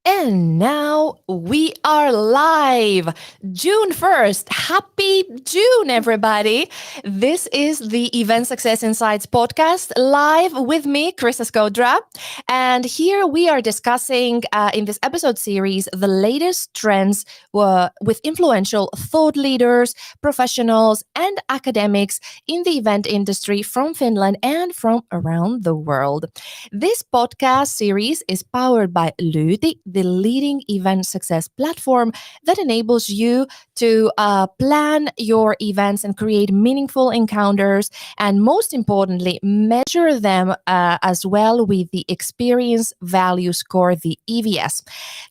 And now we are live. June 1st. Happy June, everybody. This is the Event Success Insights podcast live with me, Chryssa Skodra. And here we are discussing in this episode series the latest trends with influential thought leaders, professionals, and academics in the event industry from Finland and from around the world. This podcast series is powered by Lyyti, the leading event success platform that enables you to plan your events and create meaningful encounters, and most importantly, measure them as well with the Experience Value Score, the EVS.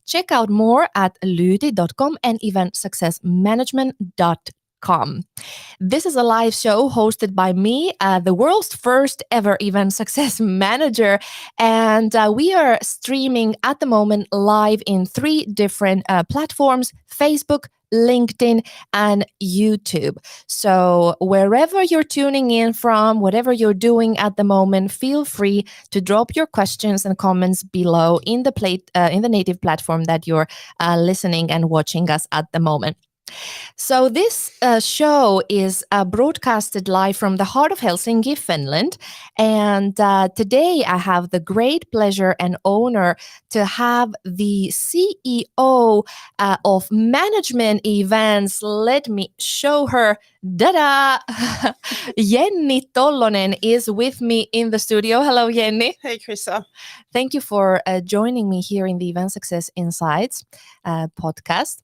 Check out more at lyyti.com and eventsuccessmanagement.com. This is a live show hosted by me, the world's first ever event success manager. And we are streaming at the moment live in 3 different platforms: Facebook, LinkedIn, and YouTube. So wherever you're tuning in from, whatever you're doing at the moment, feel free to drop your questions and comments below in the native platform that you're listening and watching us at the moment. So this show is broadcasted live from the heart of Helsinki, Finland. And today I have the great pleasure and honor to have the CEO of Management Events. Let me show her. Da-da! Jenni Tolonen is with me in the studio. Hello, Jenni. Hey, Chryssa. Thank you for joining me here in the Event Success Insights podcast.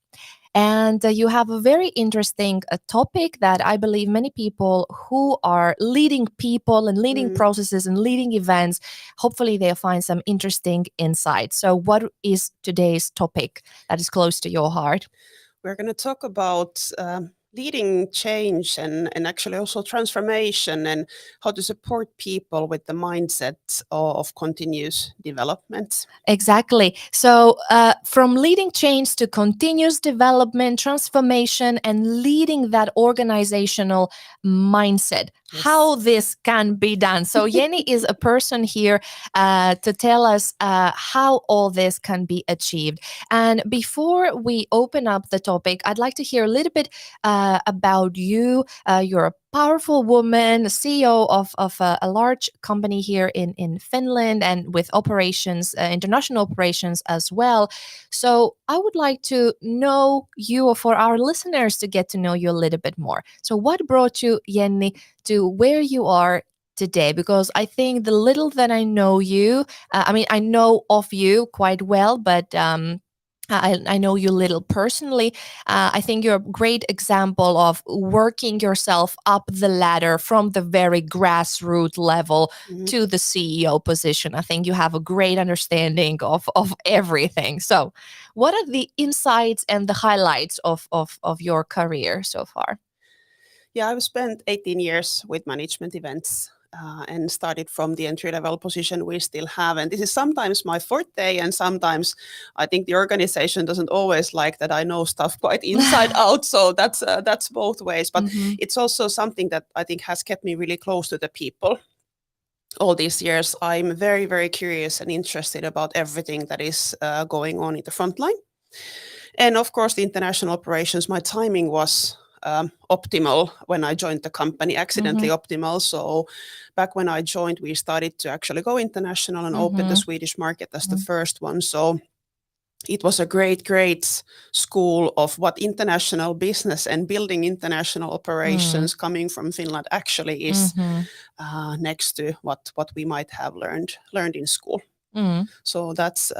And you have a very interesting topic that I believe many people who are leading people and leading processes and leading events, hopefully they'll find some interesting insights. So what is today's topic that is close to your heart? We're going to talk about leading change and actually also transformation, and how to support people with the mindset of continuous development. Exactly. So from leading change to continuous development, transformation, and leading that organizational mindset. Yes. How this can be done. So Jenni is a person here to tell us how all this can be achieved. And before we open up the topic, I'd like to hear a little bit about you. You're a powerful woman, CEO of a large company here in Finland, and with operations, international operations as well. So I would like to know you, or for our listeners to get to know you a little bit more. So what brought you, Jenni, to where you are today? Because I think the little that I know you, I know of you quite well, but I know you little personally. I think you're a great example of working yourself up the ladder from the very grassroots level to the CEO position. I think you have a great understanding of everything. So what are the insights and the highlights of your career so far? Yeah, I've spent 18 years with management events. And started from the entry-level position we still have. And this is sometimes my forte, and sometimes I think the organization doesn't always like that I know stuff quite inside out. So that's both ways. But it's also something that I think has kept me really close to the people. All these years, I'm very, very curious and interested about everything that is going on in the front line. And of course, the international operations, my timing was optimal when I joined the company, accidentally optimal. So back when I joined, we started to actually go international and open the Swedish market as the first one. So it was a great school of what international business and building international operations coming from Finland actually is, next to what we might have learned in school. So that's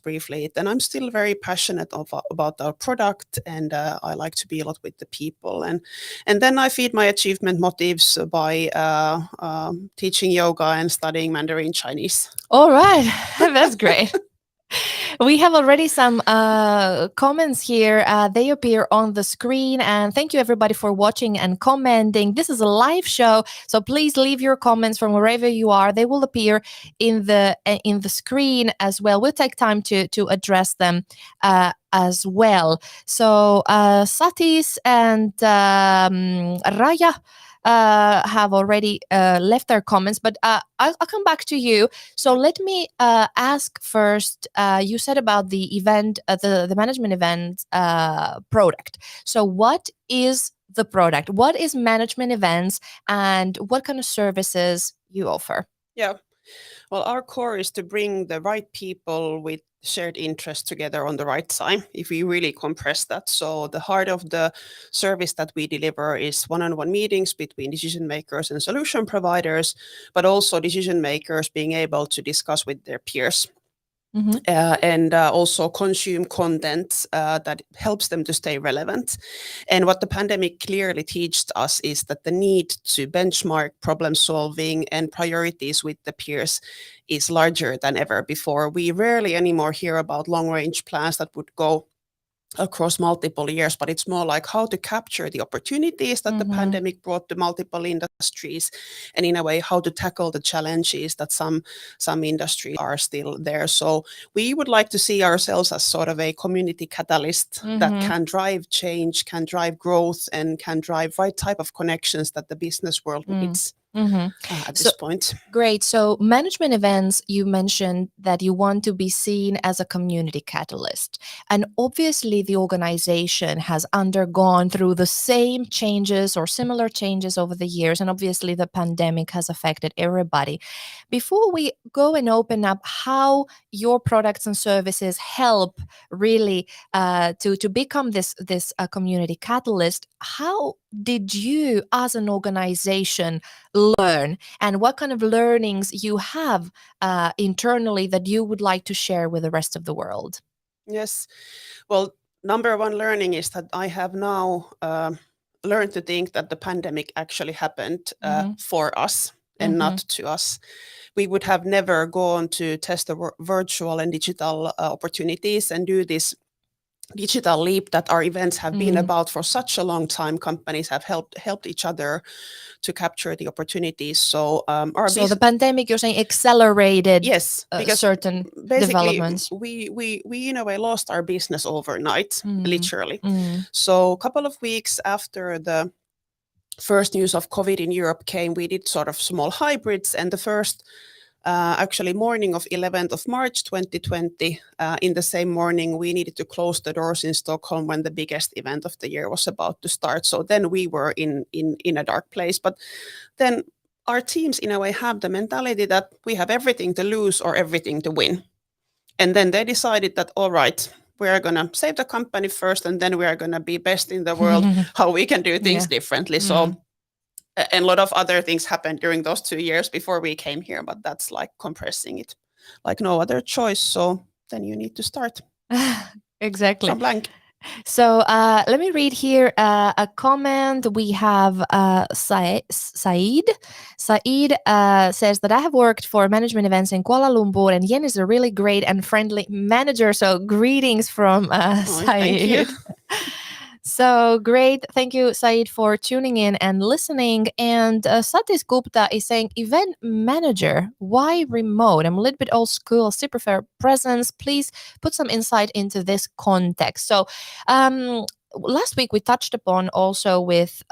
briefly it. And I'm still very passionate about our product, and I like to be a lot with the people. And then I feed my achievement motives by teaching yoga and studying Mandarin Chinese. All right, that's great. We have already some comments here. They appear on the screen. And thank you, everybody, for watching and commenting. This is a live show, so please leave your comments from wherever you are. They will appear in the screen as well. We'll take time to address them as well. So Satis and Raya, have already left their comments, but I'll come back to you. So let me ask first. You said about the event, the management event product. So what is the product? What is management events, and what kind of services you offer? Yeah. Well, our core is to bring the right people with shared interests together on the right time, if we really compress that. So the heart of the service that we deliver is one-on-one meetings between decision makers and solution providers, but also decision makers being able to discuss with their peers. And also consume content that helps them to stay relevant. And what the pandemic clearly taught us is that the need to benchmark problem solving and priorities with the peers is larger than ever before. We rarely anymore hear about long range plans that would go across multiple years, but it's more like how to capture the opportunities that the pandemic brought to multiple industries, and in a way how to tackle the challenges that some industries are still there. So we would like to see ourselves as sort of a community catalyst that can drive change, can drive growth, and can drive right type of connections that the business world needs at this point. Great. So management events, you mentioned that you want to be seen as a community catalyst. And obviously the organization has undergone through the same changes or similar changes over the years. And obviously the pandemic has affected everybody. Before we go and open up how your products and services help really to become this community catalyst, how did you as an organization learn, and what kind of learnings you have internally that you would like to share with the rest of the world? Yes. Well, number one learning is that I have now learned to think that the pandemic actually happened for us and not to us. We would have never gone to test the virtual and digital opportunities and do this digital leap that our events have been about for such a long time. Companies have helped each other to capture the opportunities. So the pandemic, you're saying, accelerated because certain basically developments. we in a way lost our business overnight, literally. So a couple of weeks after the first news of COVID in Europe came, we did sort of small hybrids, and the first actually morning of 11th of March 2020, in the same morning, we needed to close the doors in Stockholm when the biggest event of the year was about to start. So then we were in a dark place. But then our teams, in a way, have the mentality that we have everything to lose or everything to win. And then they decided that, all right, we are going to save the company first, and then we are going to be best in the world, how we can do things differently. So and a lot of other things happened during those 2 years before we came here, but that's like compressing it, like no other choice. So then you need to start exactly from blank. So let me read here a comment. We have Said. Said says that I have worked for management events in Kuala Lumpur, and Yen is a really great and friendly manager. So greetings from Said. Thank you. So great. Thank you, Said, for tuning in and listening. And Satish Gupta is saying, event manager, why remote? I'm a little bit old school, still prefer presence. Please put some insight into this context. So last week we touched upon also with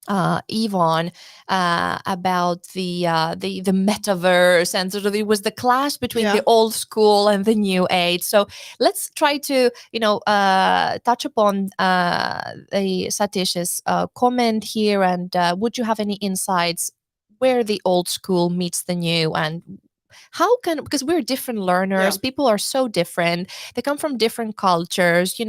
Yvonne about the metaverse, and sort of it was the clash between the old school and the new age. So let's try to touch upon the Satish's comment here, and would you have any insights where the old school meets the new, and how can, because we're different learners, people are so different, they come from different cultures,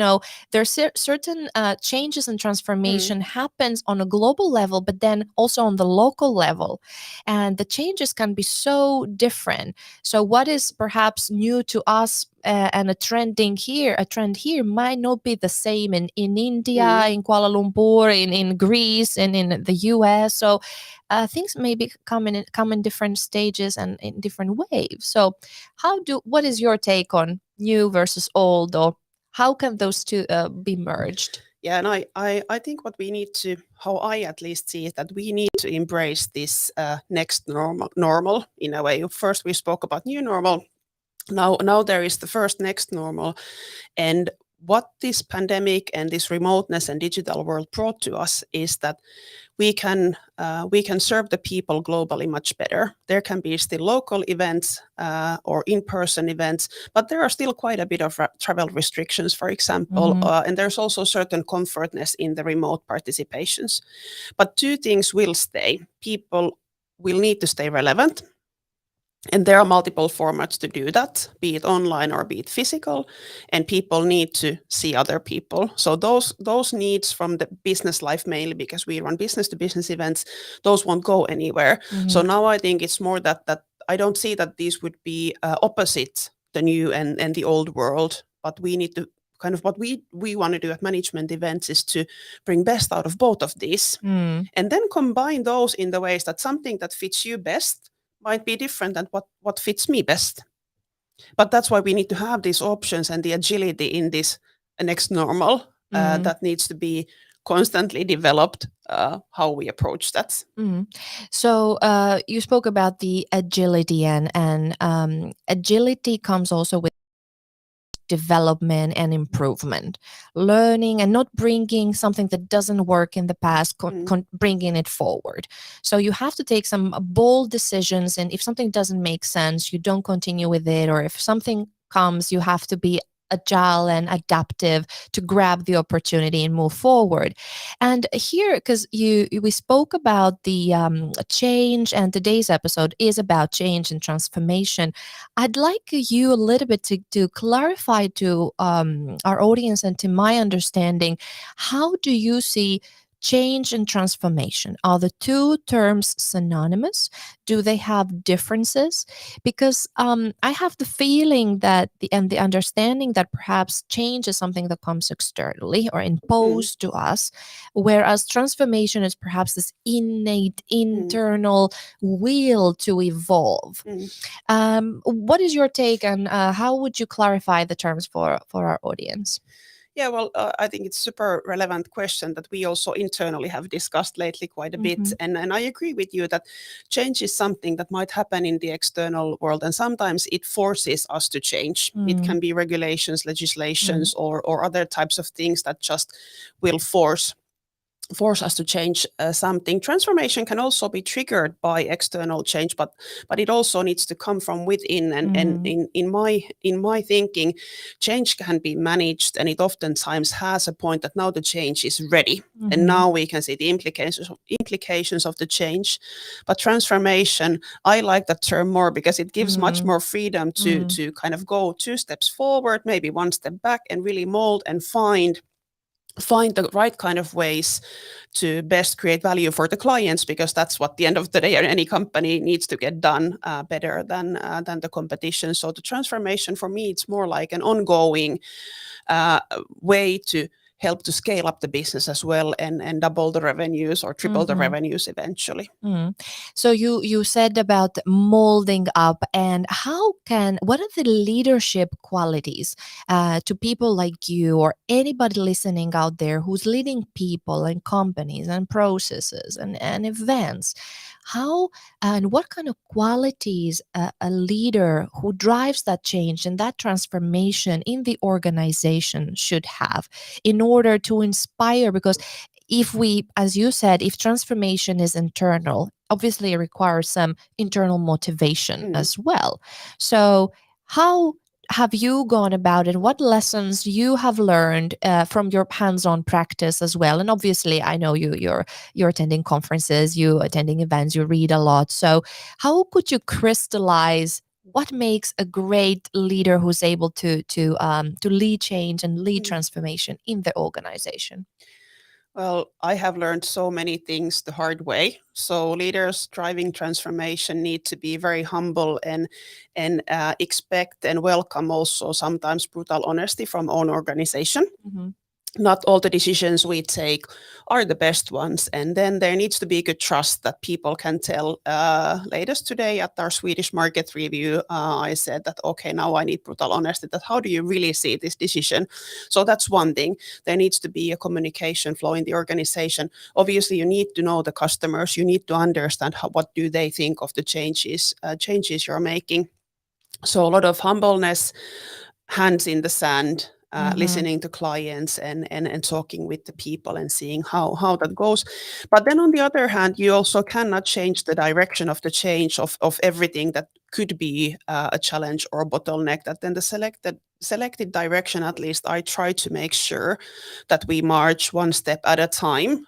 there's certain changes and transformation happens on a global level, but then also on the local level, and the changes can be so different. So what is perhaps new to us and a trend here might not be the same in India, in Kuala Lumpur, in Greece, and in the US. So things maybe come in different stages and in different waves. So what is your take on new versus old, or how can those two be merged? Yeah, and I think what we need to, how I at least see, is that we need to embrace this next normal in a way. First we spoke about new normal. Now there is the first next normal. And what this pandemic and this remoteness and digital world brought to us is that we can serve the people globally much better. There can be still local events or in-person events, but there are still quite a bit of travel restrictions, for example, and there's also certain comfortness in the remote participations. But two things will stay. People will need to stay relevant. And there are multiple formats to do that, be it online or be it physical, and people need to see other people. So those needs from the business life mainly, because we run business to business events, those won't go anywhere. So now I think it's more that I don't see that these would be opposite the new and the old world, but we need to kind of what we want to do at management events is to bring best out of both of these, and then combine those in the ways that something that fits you best might be different than what fits me best. But that's why we need to have these options and the agility in this next normal that needs to be constantly developed, how we approach that. So you spoke about the agility, and agility comes also with development and improvement, learning and not bringing something that doesn't work in the past, bringing it forward. So you have to take some bold decisions, and if something doesn't make sense, you don't continue with it, or if something comes, you have to be agile and adaptive to grab the opportunity and move forward. And here, because we spoke about the change, and today's episode is about change and transformation, I'd like you a little bit to clarify to our audience and to my understanding, how do you see change and transformation? Are the two terms synonymous? Do they have differences? Because I have the feeling that the understanding that perhaps change is something that comes externally or imposed to us, whereas transformation is perhaps this innate internal will to evolve. What is your take, and how would you clarify the terms for our audience? Yeah, well, I think it's a super relevant question that we also internally have discussed lately quite a bit. And I agree with you that change is something that might happen in the external world, and sometimes it forces us to change. It can be regulations, legislations, or other types of things that just will force us to change something. Transformation can also be triggered by external change, but it also needs to come from within. And in my thinking, change can be managed, and it oftentimes has a point that now the change is ready, and now we can see the implications of the change. But transformation, I like that term more because it gives much more freedom to kind of go 2 steps forward, maybe 1 step back, and really mold and find the right kind of ways to best create value for the clients, because that's what the end of the day any company needs to get done better than the competition. So the transformation for me, it's more like an ongoing way to help to scale up the business as well, and double the revenues or triple the revenues eventually. So you said about molding up, and what are the leadership qualities to people like you or anybody listening out there who's leading people and companies and processes and events? How and what kind of qualities a leader who drives that change and that transformation in the organization should have in order to inspire? Because if we, as you said, if transformation is internal, obviously it requires some internal motivation as well. So how have you gone about it? What lessons you have learned from your hands-on practice as well? And obviously, I know you're attending conferences, you attending events, you read a lot. So how could you crystallize what makes a great leader who's able to lead change and lead transformation in the organization? Well, I have learned so many things the hard way. So leaders driving transformation need to be very humble and expect and welcome also sometimes brutal honesty from own organization. Not all the decisions we take are the best ones. And then there needs to be good trust that people can tell. Latest today at our Swedish market review, I said that, okay, now I need brutal honesty, that how do you really see this decision? So that's one thing. There needs to be a communication flow in the organization. Obviously, you need to know the customers. You need to understand what do they think of the changes you're making. So a lot of humbleness, hands in the sand, listening to clients and talking with the people and seeing how that goes. But then on the other hand, you also cannot change the direction of the change of everything that could be a challenge or a bottleneck. That then the selected direction, at least I try to make sure that we march one step at a time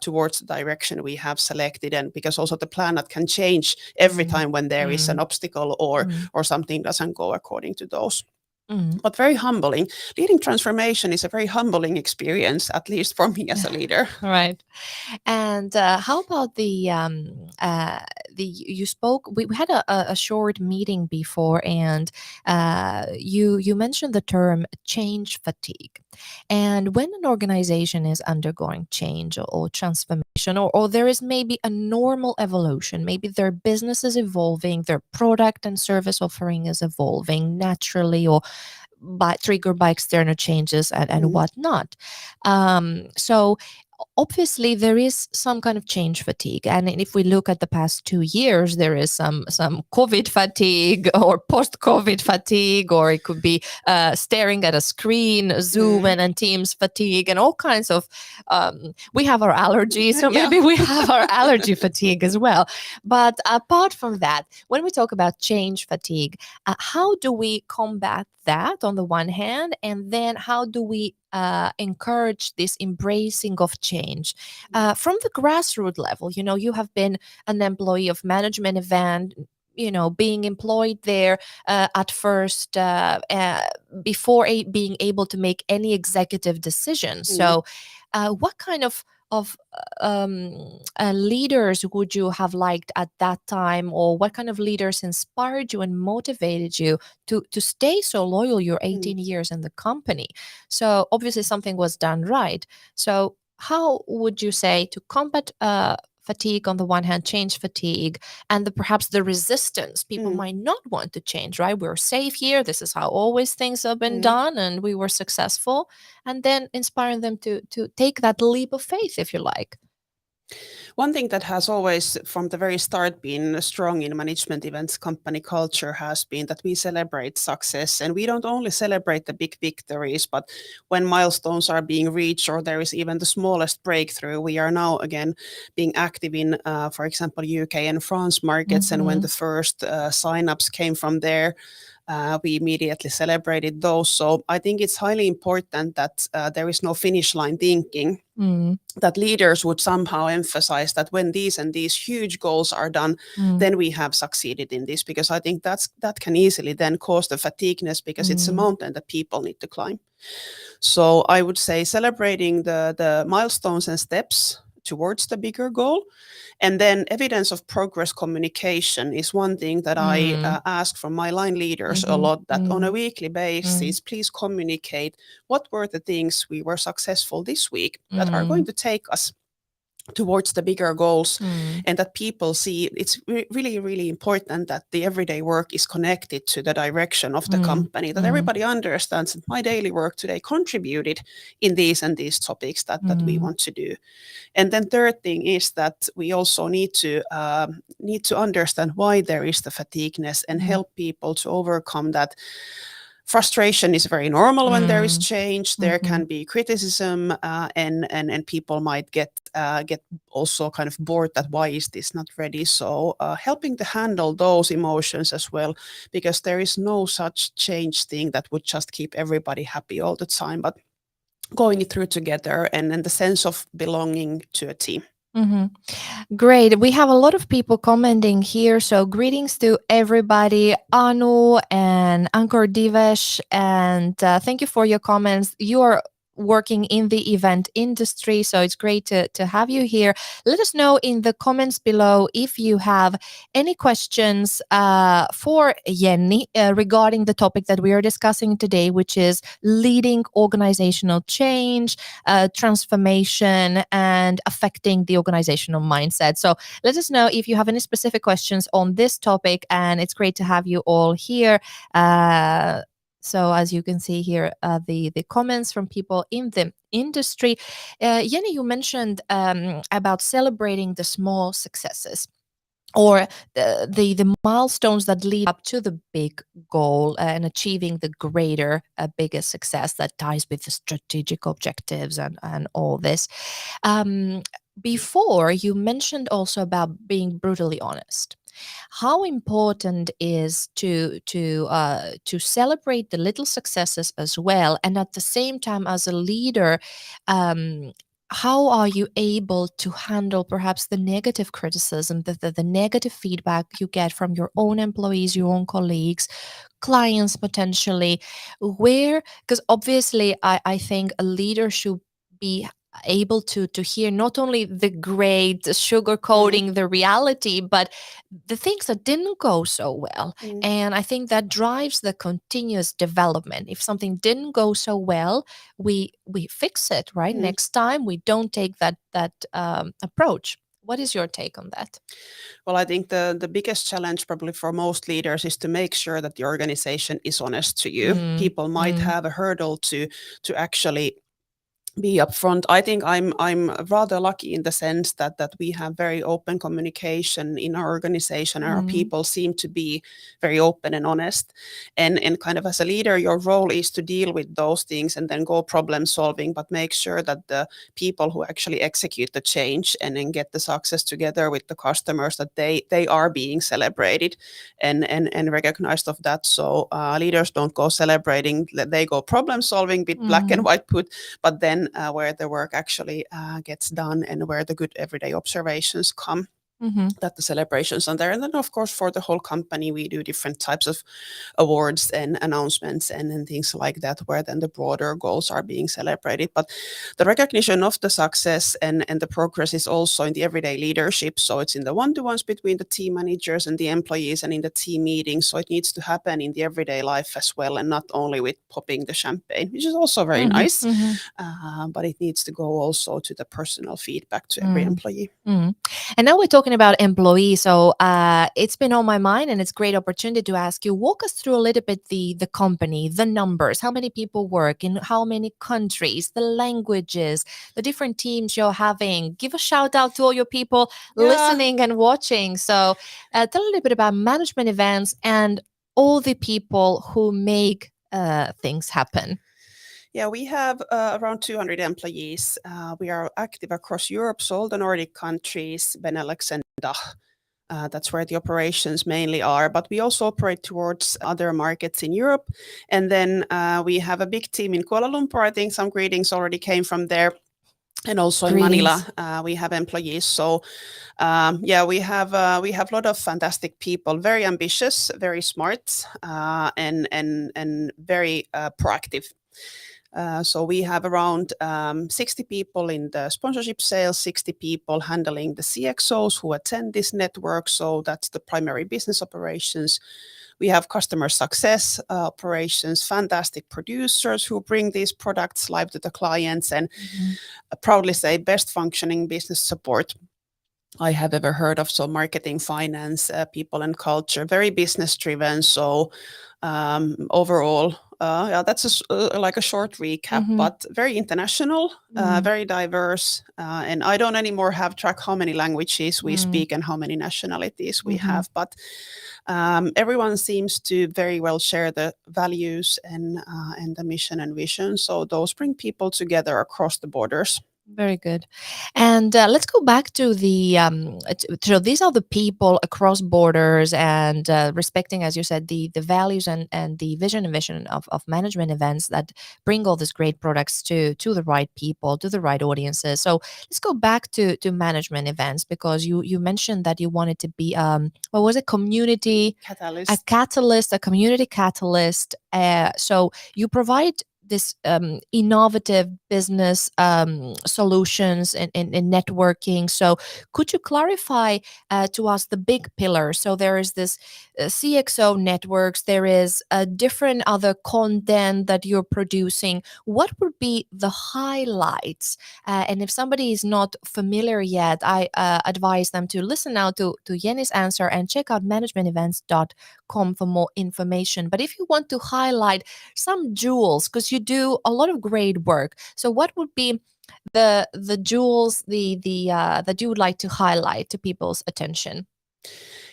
towards the direction we have selected, and because also the plan that can change every time when there is an obstacle or something doesn't go according to those. But very humbling. Leading transformation is a very humbling experience, at least for me as a leader. Right. And how about you spoke, we had a short meeting before, and you mentioned the term change fatigue. And when an organization is undergoing change or transformation, or there is maybe a normal evolution, maybe their business is evolving, their product and service offering is evolving naturally, or triggered by external changes and whatnot. So obviously there is some kind of change fatigue, and if we look at the past 2 years, there is some COVID fatigue or post-COVID fatigue, or it could be staring at a screen, Zoom and Teams fatigue, and all kinds of we have our allergies, so maybe we have our allergy fatigue as well. But apart from that, when we talk about change fatigue, how do we combat that on the one hand, and then how do we encourage this embracing of change from the grassroots level? You have been an employee of management event, being employed there at first before being able to make any executive decisions. So what kind of leaders would you have liked at that time, or what kind of leaders inspired you and motivated you to stay so loyal? You're 18 years in the company, so obviously something was done right. So how would you say to combat fatigue on the one hand, change fatigue, and perhaps the resistance? People might not want to change, right? We're safe here, this is how always things have been done, and we were successful. And then inspiring them to take that leap of faith, if you like. One thing that has always, from the very start, been strong in management events company culture has been that we celebrate success. And we don't only celebrate the big victories, but when milestones are being reached or there is even the smallest breakthrough. We are now again being active in, for example, UK and France markets. And when the first signups came from there, we immediately celebrated those. So I think it's highly important that there is no finish line thinking, that leaders would somehow emphasize that when these and these huge goals are done, then we have succeeded in this, because I think that can easily then cause the fatigueness, because it's a mountain that people need to climb. So I would say celebrating the milestones and steps towards the bigger goal. And then evidence of progress communication is one thing that I ask from my line leaders a lot, that on a weekly basis, please communicate what were the things we were successful this week that are going to take us towards the bigger goals, and that people see it's really, really important that the everyday work is connected to the direction of the company, that everybody understands that my daily work today contributed in these and these topics that we want to do. And then third thing is that we also need to understand why there is the fatigueness and help people to overcome that. Frustration is very normal when there is change. There can be criticism, and people might get also kind of bored that why is this not ready. So helping to handle those emotions as well, because there is no such change thing that would just keep everybody happy all the time, but going it through together and the sense of belonging to a team. Great. We have a lot of people commenting here. So greetings to everybody, Anu and Ankur Divesh, and thank you for your comments. You are working in the event industry, so it's great to have you here. Let us know in the comments below if you have any questions for Jenni regarding the topic that we are discussing today, which is leading organizational change, transformation, and affecting the organizational mindset. So let us know if you have any specific questions on this topic, and it's great to have you all here. So as you can see here, the comments from people in the industry. Jenni, you mentioned about celebrating the small successes. or the milestones that lead up to the big goal and achieving the greater, bigger success that ties with the strategic objectives and all this. Um, Before you mentioned also about being brutally honest. How important is to celebrate the little successes as well, and at the same time, as a leader, um, how are you able to handle perhaps the negative criticism, the negative feedback you get from your own employees, your own colleagues, clients potentially? Where, because obviously I think a leader should be able to hear not only the great Mm, sugarcoating the reality, but the things that didn't go so well. mm, And I think that drives the continuous development. If something didn't go so well, we fix it, right? mm. Next time we don't take that approach. What is your take on that? Well, I think the biggest challenge probably for most leaders is to make sure that the organization is honest to you. Mm, People might mm, have a hurdle to actually be upfront. I think I'm rather lucky in the sense that we have very open communication in our organization, and our mm, people seem to be very open and honest. And kind of as a leader, your role is to deal with those things and then go problem solving, but make sure that the people who actually execute the change and then get the success together with the customers, that they are being celebrated and recognized of that. So leaders don't go celebrating; they go problem solving with black and mm, white put, but then where the work actually gets done and where the good everyday observations come, mhm, that the celebrations are there. And then, of course, for the whole company, we do different types of awards and announcements and things like that, where then the broader goals are being celebrated. But the recognition of the success and the progress is also in the everyday leadership. So it's in the one-to-ones between the team managers and the employees and in the team meetings. So it needs to happen in the everyday life as well, and not only with popping the champagne, which is also very mhm, nice. mhm. But it needs to go also to the personal feedback to every Mm. employee. Mm. And now we're talking about employees. So it's been on my mind, and it's a great opportunity to ask you. Walk us through a little bit the company, the numbers, how many people work in how many countries, the languages, the different teams you're having. Give a shout out to all your people Yeah. listening and watching. So tell a little bit about management events and all the people who make things happen. Yeah, we have around 200 employees. We are active across Europe, so all the Nordic countries, Benelux and DACH. That's where the operations mainly are, but we also operate towards other markets in Europe. And then we have a big team in Kuala Lumpur. I think some greetings already came from there. And also in Manila, Greetings. we have employees. So yeah, we have a lot of fantastic people, very ambitious, very smart, and very proactive. So we have around 60 people in the sponsorship sales, 60 people handling the CXOs who attend this network. So that's the primary business operations. We have customer success operations, fantastic producers who bring these products live to the clients, and Mhm. proudly say best functioning business support I have ever heard of. So marketing, finance, people and culture, very business driven. So overall, yeah, that's like a short recap, Mhm. but very international, Mm. very diverse. And I don't anymore have track how many languages we Mm. speak and how many nationalities we Mhm. have, but everyone seems to very well share the values and the mission and vision. So those bring people together across the borders. Very good. And let's go back to so these are the people across borders and respecting, as you said, the values and the vision and mission of management events that bring all these great products to the right people, to the right audiences. So let's go back to management events, because you mentioned that you wanted to be what was it, community, a Catalyst. catalyst, a community catalyst. So you provide this innovative business solutions in networking. So could you clarify to us the big pillars? So there is this CXO networks, there is different other content that you're producing. What would be the highlights? And if somebody is not familiar yet, I advise them to listen now to Jenni's answer and check out managementevents.com for more information. But if you want to highlight some jewels, because you do a lot of great work, so what would be the jewels, the that you would like to highlight to people's attention?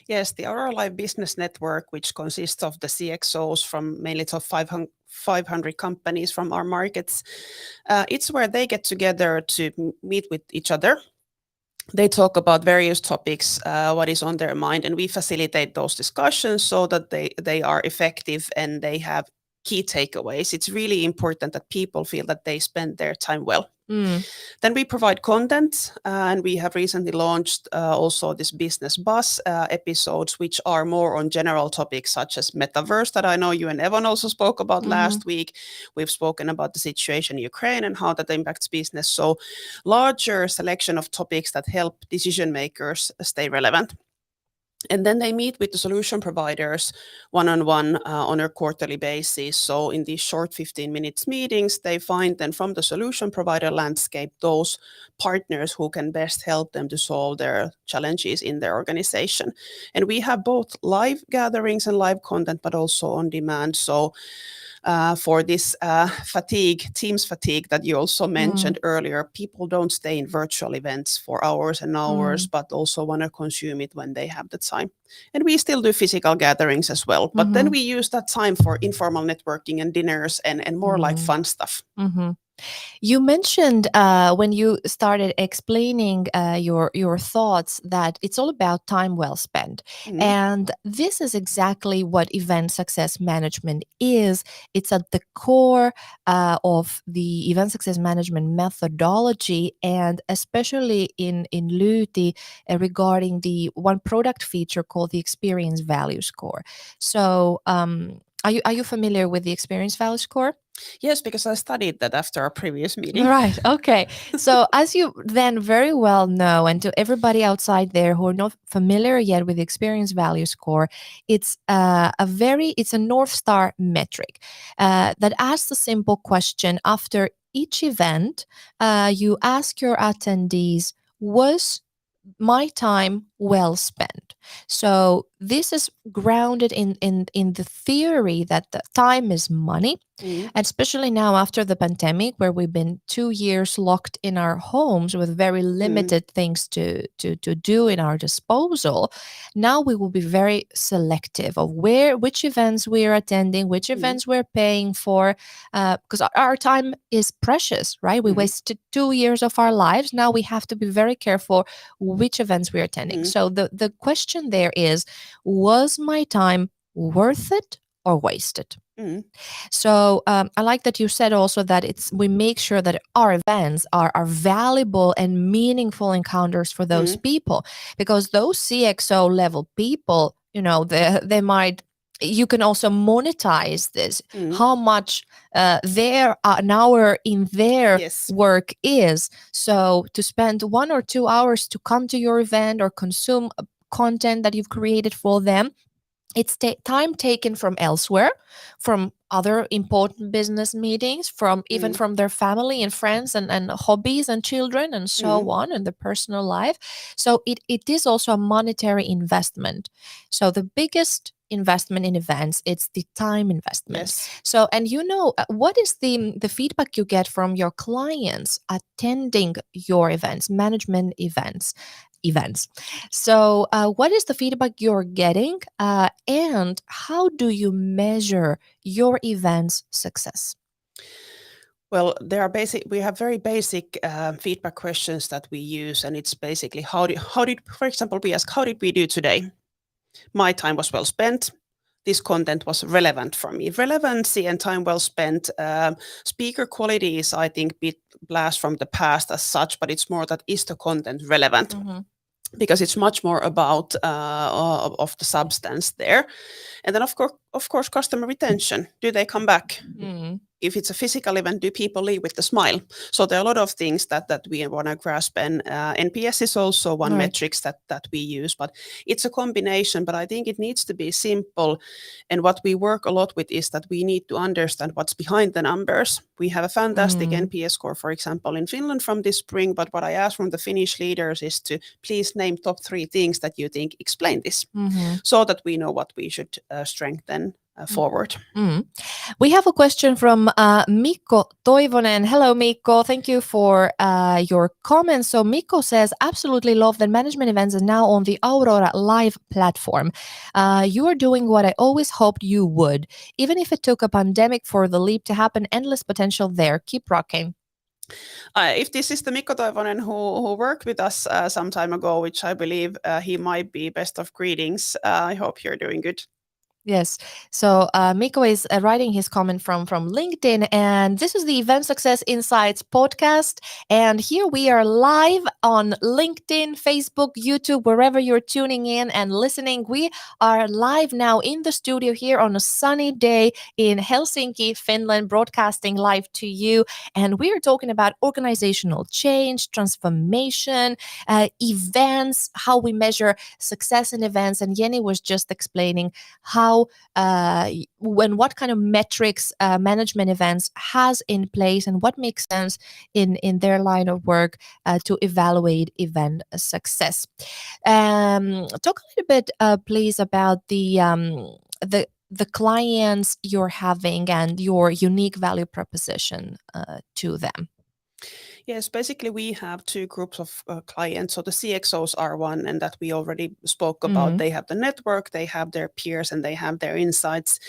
Yes, the Aurora Live Business Network, which consists of the CXOs from mainly top 500 companies from our markets, it's where they get together to meet with each other. They talk about various topics, what is on their mind, and we facilitate those discussions so that they are effective and they have key takeaways. It's really important that people feel that they spend their time well. Then we provide content, and we have recently launched also this business buzz episodes, which are more on general topics such as metaverse that I know you and Evan also spoke about last week. We've spoken about the situation in Ukraine and how that impacts business. So larger selection of topics that help decision makers stay relevant. And then they meet with the solution providers one-on-one on a quarterly basis. So in these short 15 minutes meetings, they find then from the solution provider landscape those partners who can best help them to solve their challenges in their organization. And we have both live gatherings and live content, but also on demand. So for this Teams fatigue that you also mentioned earlier, people don't stay in virtual events for hours and hours, but also want to consume it when they have the time. And we still do physical gatherings as well, but then we use that time for informal networking and dinners and more like fun stuff. You mentioned when you started explaining your thoughts that it's all about time well spent. And this is exactly what event success management is. It's at the core of the event success management methodology, and especially in Lyyti regarding the one product feature called the experience value score. So are you familiar with the experience value score? Yes, because I studied that after our previous meeting. Right. Okay. So as you then very well know, and to everybody outside there who are not familiar yet with the experience value score, it's it's a North Star metric that asks the simple question: after each event, you ask your attendees, was my time well spent? So this is grounded in the theory that the time is money. And especially now after the pandemic, where we've been 2 years locked in our homes with very limited things to do in our disposal, now we will be very selective of which events we are attending, which events we're paying for, because our time is precious, right? We wasted 2 years of our lives. Now we have to be very careful which events we're attending. So the question there is, was my time worth it or wasted? So I like that you said also that we make sure that our events are valuable and meaningful encounters for those people, because those CXO level people, they might. You can also monetize this, how much an hour in their work is. So to spend 1 or 2 hours to come to your event or consume content that you've created for them, it's time taken from elsewhere, from other important business meetings, from even from their family and friends and hobbies and children and so on, and their personal life. So it is also a monetary investment. So the biggest investment in events, it's the time investment. So, and what is the feedback you get from your clients attending your events, management events? So what is the feedback you're getting, and how do you measure your event's success? Well, we have very basic feedback questions that we use, and it's basically for example, we ask, how did we do today? My time was well spent. This content was relevant for me. Relevancy and time well spent. Speaker quality is, I think, bit blast from the past as such, but it's more that, is the content relevant? Because it's much more about of the substance there. And then of course customer retention. Do they come back? If it's a physical event, do people leave with a smile? So there are a lot of things that we want to grasp, and NPS is also one metrics that we use, but it's a combination. But I think it needs to be simple, and what we work a lot with is that we need to understand what's behind the numbers. We have a fantastic NPS score, for example, in Finland from this spring, but what I ask from the Finnish leaders is to please name top 3 things that you think explain this, so that we know what we should strengthen forward. We have a question from Mikko Toivonen. Hello, Mikko. Thank you for your comments. So Mikko says, absolutely love that management events are now on the Aurora Live platform. You are doing what I always hoped you would. Even if it took a pandemic for the leap to happen, endless potential there. Keep rocking. If this is the Mikko Toivonen who worked with us some time ago, which I believe he might be, best of greetings. I hope you're doing good. Yes. So Mikko is writing his comment from LinkedIn, and this is the Event Success Insights podcast. And here we are live on LinkedIn, Facebook, YouTube, wherever you're tuning in and listening. We are live now in the studio here on a sunny day in Helsinki, Finland, broadcasting live to you. And we are talking about organizational change, transformation, events, how we measure success in events. And Jenni was just explaining how what kind of metrics management events has in place and what makes sense in their line of work to evaluate event success. Talk a little bit, please, about the clients you're having and your unique value proposition to them. Yes, basically we have two groups of clients. So the CXOs are one, and that we already spoke about. They have the network, they have their peers, and they have their insights.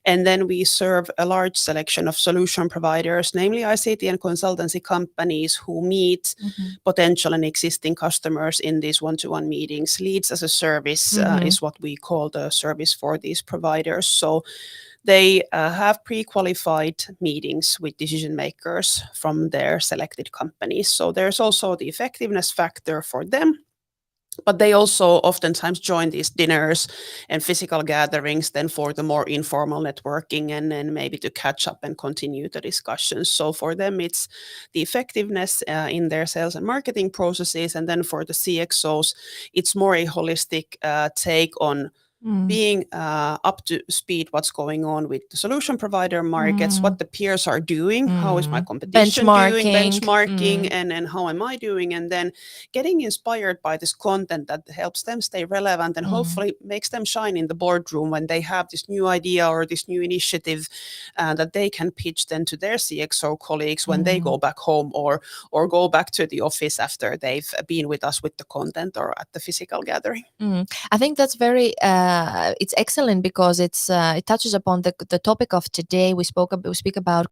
And then we serve a large selection of solution providers, namely ICT and consultancy companies who meet potential and existing customers in these one-to-one meetings. Leads as a service is what we call the service for these providers. So they have pre-qualified meetings with decision makers from their selected companies. So there's also the effectiveness factor for them. But they also oftentimes join these dinners and physical gatherings then for the more informal networking and then maybe to catch up and continue the discussions. So for them, it's the effectiveness in their sales and marketing processes. And then for the CXOs, it's more a holistic take on being up to speed what's going on with the solution provider markets, what the peers are doing, how is my competition doing, benchmarking, and how am I doing, and then getting inspired by this content that helps them stay relevant and hopefully makes them shine in the boardroom when they have this new idea or this new initiative that they can pitch then to their CXO colleagues when they go back home or go back to the office after they've been with us with the content or at the physical gathering. I think that's very it's excellent because it touches upon the topic of today. We speak about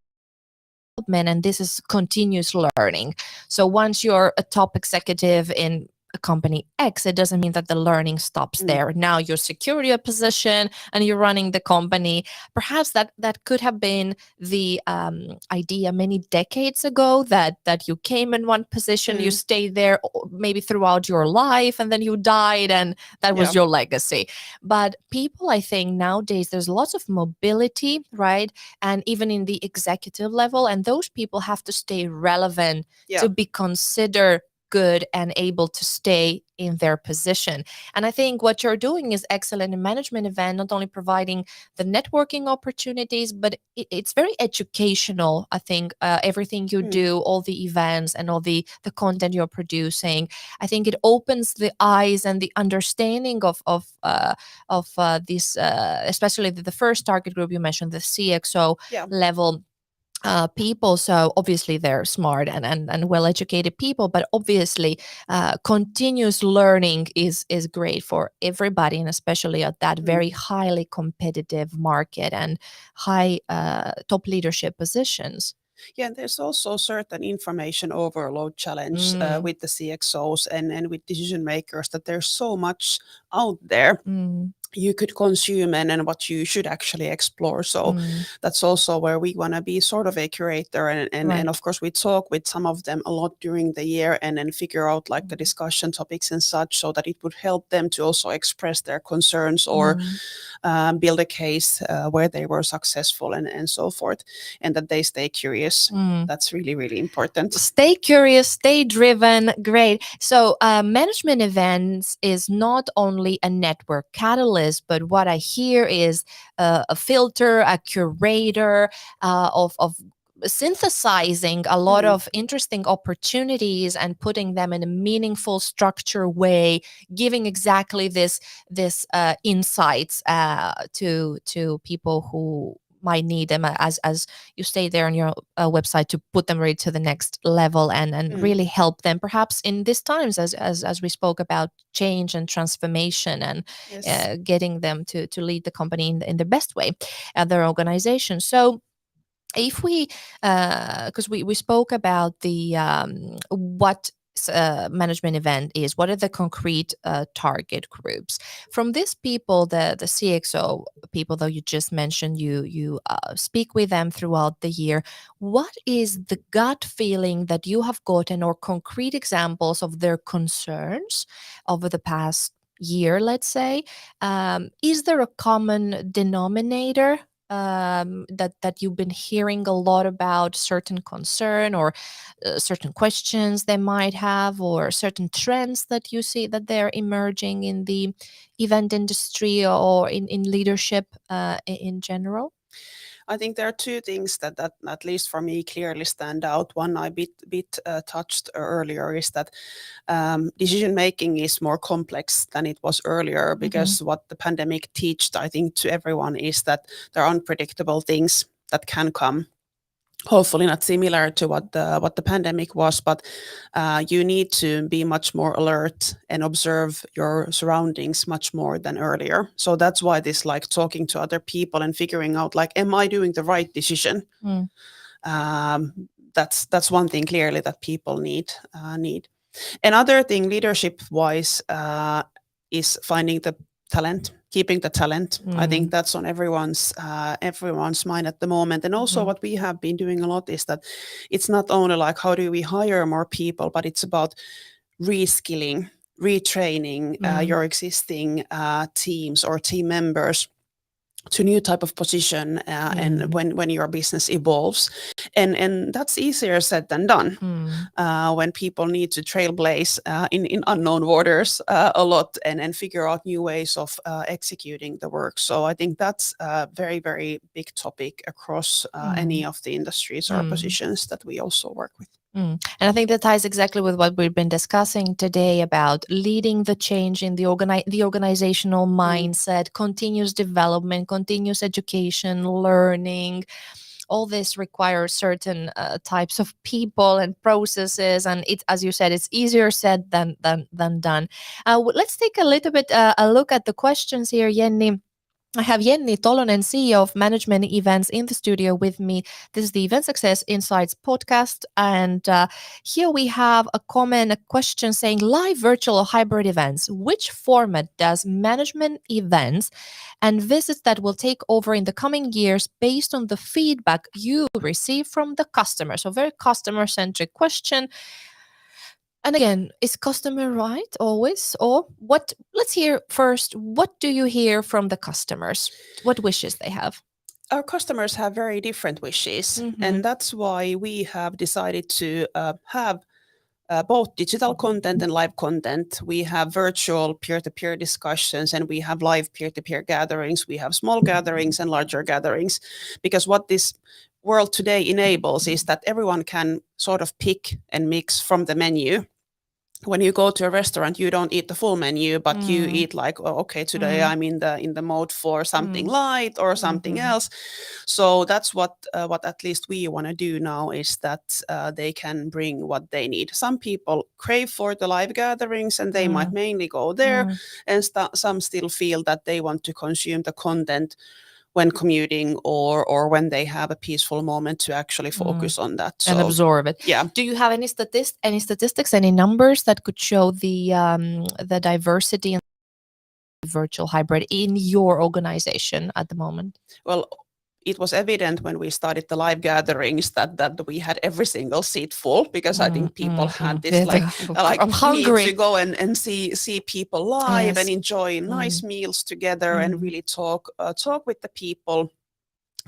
development, and this is continuous learning. So once you're a top executive in a company X, it doesn't mean that the learning stops there. Now you're secure your position and you're running the company. Perhaps that could have been the idea many decades ago that you came in one position, you stayed there maybe throughout your life, and then you died, and that was your legacy. But people, I think nowadays there's lots of mobility, right? And even in the executive level, and those people have to stay relevant to be considered good and able to stay in their position. And I think what you're doing is excellent in management event, not only providing the networking opportunities, but it's very educational. I think everything you do, all the events and all the content you're producing, I think it opens the eyes and the understanding of this, especially the first target group you mentioned, the CXO level people. So obviously they're smart and well-educated people, but obviously continuous learning is great for everybody, and especially at that very highly competitive market and high top leadership positions. Yeah, there's also certain information overload challenge with the CXOs and with decision makers, that there's so much out there you could consume and what you should actually explore. So that's also where we want to be sort of a curator and of course we talk with some of them a lot during the year and then figure out like the discussion topics and such, so that it would help them to also express their concerns or build a case where they were successful and so forth, and that they stay curious. That's really, really important. Stay curious, stay driven. Great. So management events is not only a network catalyst, but what I hear is a filter, a curator of synthesizing a lot of interesting opportunities and putting them in a meaningful structure way, giving exactly this insights to people who might need them, as you say there on your website, to put them right to the next level and really help them perhaps in these times as we spoke about change and transformation and Yes. getting them to lead the company in the best way at their organization. So if we because we spoke about the what management event is, what are the concrete target groups from these people, the CXO people that you just mentioned, you speak with them throughout the year. What is the gut feeling that you have gotten, or concrete examples of their concerns over the past year, let's say? Is there a common denominator that you've been hearing a lot about, certain concern or certain questions they might have, or certain trends that you see that they're emerging in the event industry or in leadership in general? I think there are two things that at least for me clearly stand out. One I bit touched earlier is that decision making is more complex than it was earlier, because what the pandemic taught, I think, to everyone is that there are unpredictable things that can come. Hopefully not similar to what the pandemic was, but you need to be much more alert and observe your surroundings much more than earlier. So that's why this, like, talking to other people and figuring out, like, am I doing the right decision? That's one thing clearly that people need. Another thing, leadership wise, is finding the talent, keeping the talent. I think that's on everyone's mind at the moment. And also what we have been doing a lot is that it's not only like how do we hire more people, but it's about reskilling, retraining your existing teams or team members to new type of position, and when your business evolves, and that's easier said than done when people need to trailblaze in unknown waters a lot and figure out new ways of executing the work. So I think that's a very, very big topic across any of the industries or positions that we also work with. And I think that ties exactly with what we've been discussing today about leading the change in the organizational mindset, continuous development, continuous education, learning. All this requires certain types of people and processes, and it's, as you said, it's easier said than done. Let's take a little bit a look at the questions here, Jenni. I have Jenni Tolonen, CEO of Management Events, in the studio with me. This is the Event Success Insights podcast. And here we have a question saying, live, virtual, or hybrid events, which format does management events and visits that will take over in the coming years based on the feedback you receive from the customer? So very customer-centric question. And again, is customer right always? Or what? Let's hear first, what do you hear from the customers? What wishes they have? Our customers have very different wishes, and that's why we have decided to have both digital content and live content. We have virtual peer-to-peer discussions, and we have live peer-to-peer gatherings. We have small gatherings and larger gatherings, because what this world today enables is that everyone can sort of pick and mix from the menu. When you go to a restaurant, you don't eat the full menu, but you eat like, oh, okay, today I'm in the mode for something light or something else. So that's what at least we want to do now, is that they can bring what they need. Some people crave for the live gatherings, and they might mainly go there, and some still feel that they want to consume the content when commuting or when they have a peaceful moment to actually focus on that. And absorb it. Yeah. Do you have any statistics, any numbers that could show the diversity in virtual hybrid in your organization at the moment? Well, it was evident when we started the live gatherings that we had every single seat full, because I think people had this I'm hungry need to go and see people live and enjoy nice meals together and really talk with the people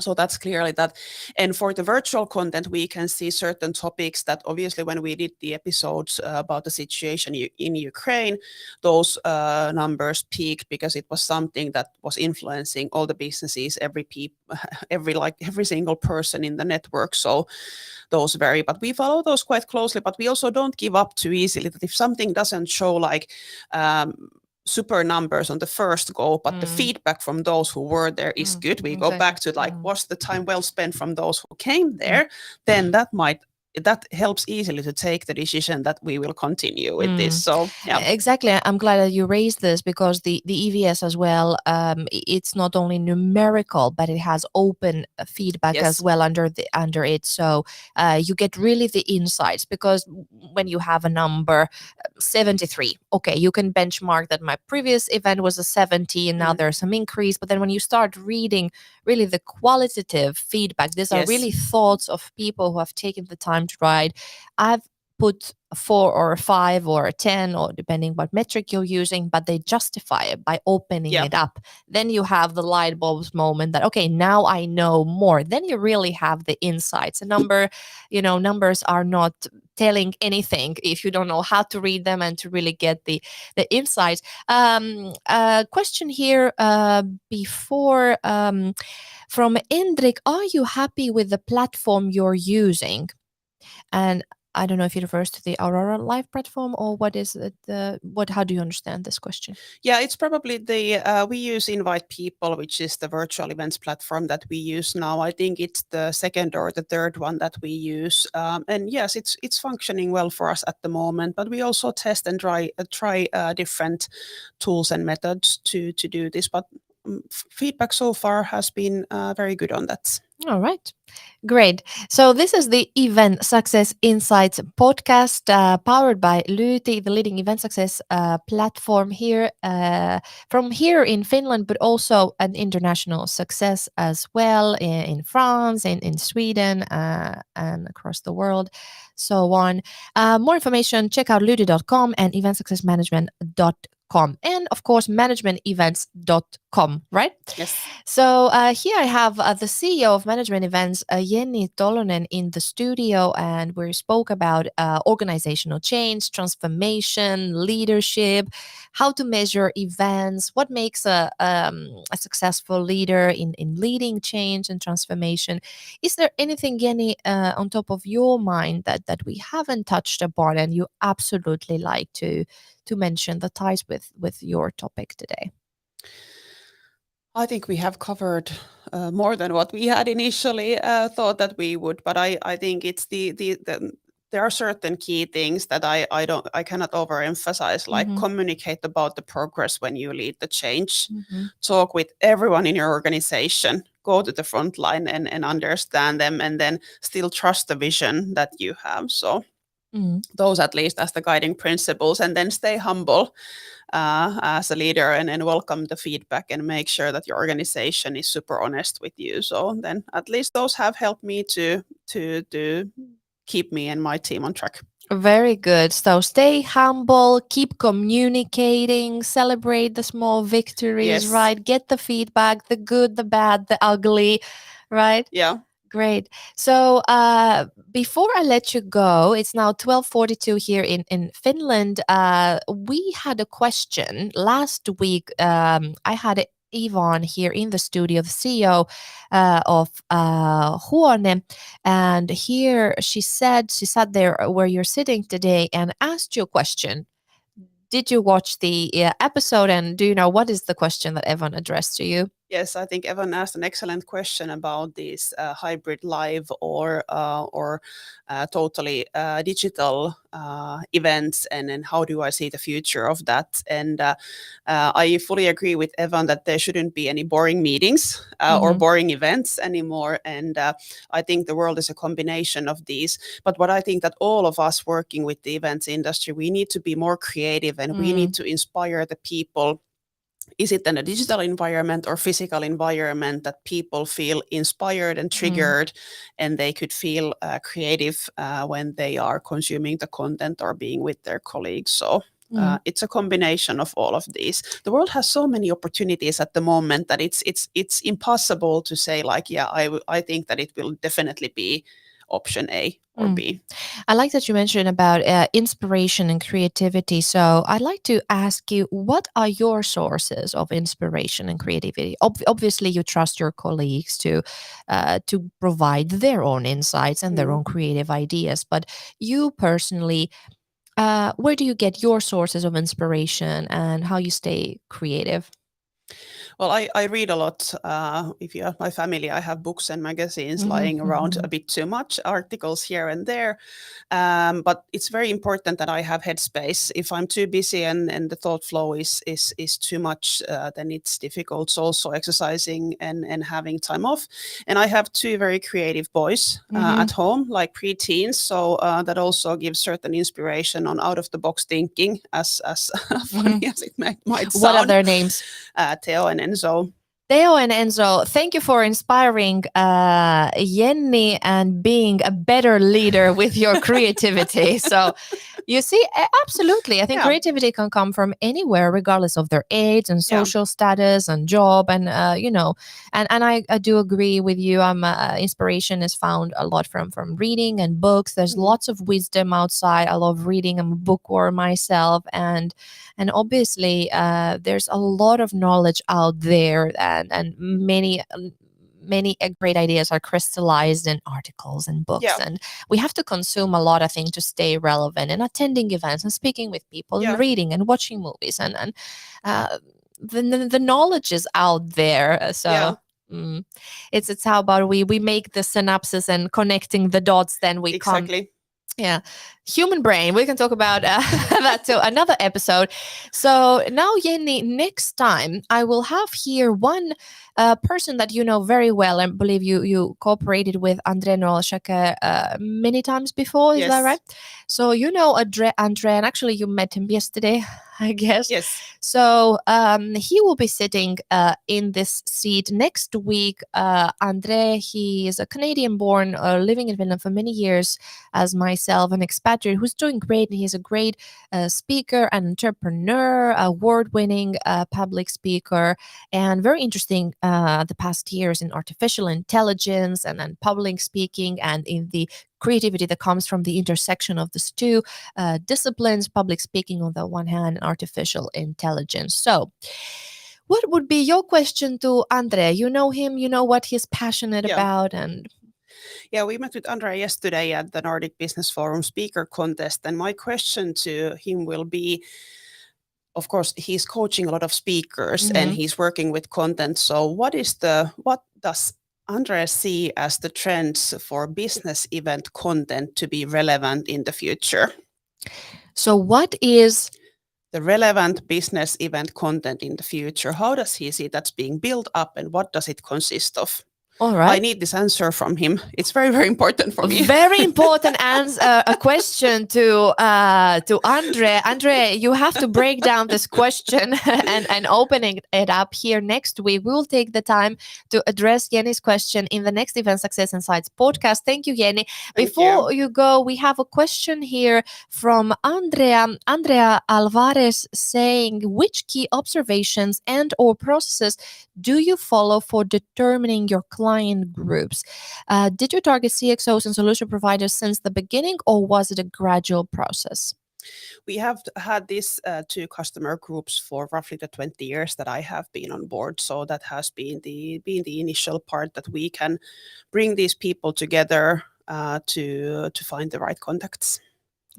So that's clearly that. And for the virtual content, we can see certain topics that obviously when we did the episodes about the situation in Ukraine, those numbers peaked because it was something that was influencing all the businesses, every single person in the network. So those vary, but we follow those quite closely. But we also don't give up too easily. That if something doesn't show like super numbers on the first go, but the feedback from those who were there is good. We go back to like, was the time well spent from those who came there? Then that helps easily to take the decision that we will continue with this. So yeah. Exactly. I'm glad that you raised this because the EVS as well, it's not only numerical, but it has open feedback as well under it. So you get really the insights, because when you have a number 73, okay, you can benchmark that my previous event was a 70 and now there's some increase. But then when you start reading really the qualitative feedback, these are really thoughts of people who have taken the time to write. I've put a 4 or a 5 or a 10, or depending what metric you're using, but they justify it by opening it up. Then you have the light bulbs moment that, okay, now I know more. Then you really have the insights. Numbers are not telling anything if you don't know how to read them and to really get the insights. Question here before from Endrik: are you happy with the platform you're using? And I don't know if it refers to the Aurora Live platform, or what is it? How do you understand this question? Yeah, it's probably we use Invite People, which is the virtual events platform that we use now. I think it's the second or the third one that we use. And yes, it's functioning well for us at the moment, but we also test and try different tools and methods to do this. But feedback so far has been very good on that. All right. Great. So this is the Event Success Insights podcast powered by Lyyti, the leading event success platform here from here in Finland, but also an international success as well in France, in Sweden, and across the world, so on. More information, check out lyyti.com and eventsuccessmanagement.com, and of course managementevents.com, right? Yes. So here I have the CEO of Management Events, Jenni Tolonen, in the studio, and we spoke about organizational change, transformation, leadership, how to measure events, what makes a successful leader in leading change and transformation. Is there anything, Jenni, on top of your mind that we haven't touched upon and you absolutely like to mention that ties with your topic today? I think we have covered more than what we had initially thought that we would, but I think it's there are certain key things that I cannot overemphasize, like communicate about the progress when you lead the change, talk with everyone in your organization, go to the front line and understand them, and then still trust the vision that you have. So those at least as the guiding principles, and then stay humble as a leader and welcome the feedback and make sure that your organization is super honest with you. So then at least those have helped me to keep me and my team on track. Very good. So stay humble, keep communicating, celebrate the small victories, right? Get the feedback, the good, the bad, the ugly, right? Yeah. Great. So before I let you go, it's now 12:42 here in Finland. We had a question last week. I had Yvonne here in the studio, the CEO of Huone, and here she sat there where you're sitting today and asked you a question. Did you watch the episode, and do you know what is the question that Evan addressed to you? Yes, I think Evan asked an excellent question about these hybrid live or totally digital events, and how do I see the future of that? And I fully agree with Evan that there shouldn't be any boring meetings or boring events anymore. And I think the world is a combination of these. But what I think that all of us working with the events industry, we need to be more creative, and we need to inspire the people. Is it in a digital environment or physical environment that people feel inspired and triggered, and they could feel creative when they are consuming the content or being with their colleagues? So It's a combination of all of these. The world has so many opportunities at the moment that it's impossible to say like, yeah, I think that it will definitely be option A or B. I like that you mentioned about inspiration and creativity. So I'd like to ask you, what are your sources of inspiration and creativity? Obviously, you trust your colleagues to provide their own insights and their own creative ideas. But you personally, where do you get your sources of inspiration and how you stay creative? Well, I read a lot. If you have my family, I have books and magazines lying around a bit too much, articles here and there. But it's very important that I have headspace. If I'm too busy and the thought flow is too much, then it's difficult. So also exercising and having time off. And I have two very creative boys at home, like preteens. So that also gives certain inspiration on out of the box thinking, as funny as it might sound. What are their names? Theo and Enzo. Theo and Enzo, thank you for inspiring Jenni and being a better leader with your creativity. So, you see, absolutely. I think creativity can come from anywhere, regardless of their age and social status and job. And, and I do agree with you. Inspiration is found a lot from reading and books. There's lots of wisdom outside. I love reading. I'm a bookworm myself. And obviously, there's a lot of knowledge out there. And many great ideas are crystallized in articles and books, and we have to consume a lot of things to stay relevant, and attending events and speaking with people and reading and watching movies, and the knowledge is out there. So it's how about we make the synopsis and connecting the dots, then we come. Yeah, human brain. We can talk about that to another episode. So now, Jenni, next time I will have here one person that you know very well, and believe you cooperated with Andre Nolshake many times before. Is that right? So you know Andre, and actually you met him yesterday, I guess. Yes. So he will be sitting in this seat next week. Andre, he is a Canadian-born, living in Finland for many years, as myself, an expatriate who's doing great. And he's a great speaker and entrepreneur, award-winning public speaker, and very interesting the past years in artificial intelligence and public speaking, and in the creativity that comes from the intersection of these two disciplines, public speaking on the one hand and artificial intelligence. So what would be your question to Andre? You know him, you know what he's passionate about. And we met with Andre yesterday at the Nordic Business Forum speaker contest, and my question to him will be, of course, he's coaching a lot of speakers and he's working with content. So what does Andre see as the trends for business event content to be relevant in the future? So what is the relevant business event content in the future? How does he see that's being built up, and what does it consist of? All right. I need this answer from him. It's very, very important for me. Very important answer, a question to Andre. Andre, you have to break down this question and opening it up here next week. We will take the time to address Jenni's question in the next Event Success Insights podcast. Thank you, Jenni. Before you go, we have a question here from Andrea Alvarez saying, which key observations and or processes do you follow for determining your client groups? Did you target CXOs and solution providers since the beginning, or was it a gradual process? We have had these two customer groups for roughly the 20 years that I have been on board. So that has been the initial part, that we can bring these people together to find the right contacts.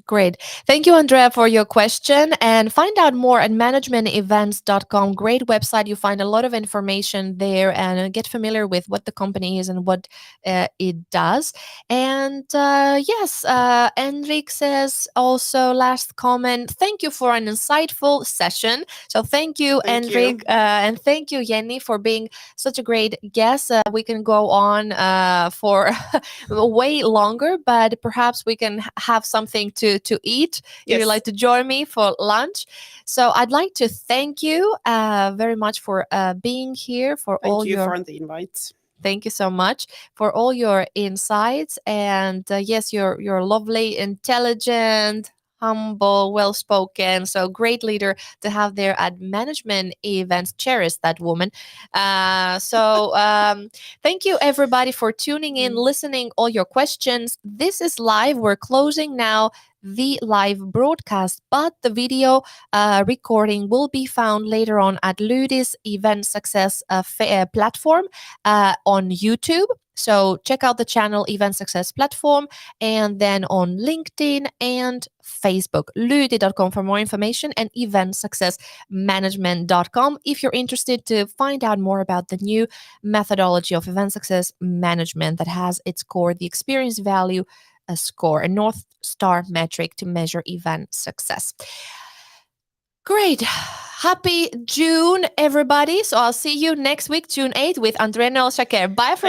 Great. Thank you, Andrea, for your question. And find out more at managementevents.com. Great website. You find a lot of information there, and get familiar with what the company is and what it does. And yes, Enrik says also, last comment, thank you for an insightful session. So thank you, Enrik. And thank you, Jenni, for being such a great guest. We can go on for way longer, but perhaps we can have something to eat if you'd like to join me for lunch. So I'd like to thank you very much for being here, for Thank you for the invite. Thank you so much for all your insights, and yes, you're lovely, intelligent, humble, well-spoken, so great leader to have there at management events. Cherish that woman. Thank you everybody for tuning in, listening, all your questions. This is live. We're closing now the live broadcast, but the video recording will be found later on at Lyyti's Event Success platform on YouTube. So check out the channel Event Success Platform, and then on LinkedIn and Facebook, lyyti.com for more information, and eventsuccessmanagement.com if you're interested to find out more about the new methodology of event success management that has its core the experience value a score, a North Star metric to measure event success. Great. Happy June, everybody. So I'll see you next week, June 8th, with Andrea Shaker. Bye from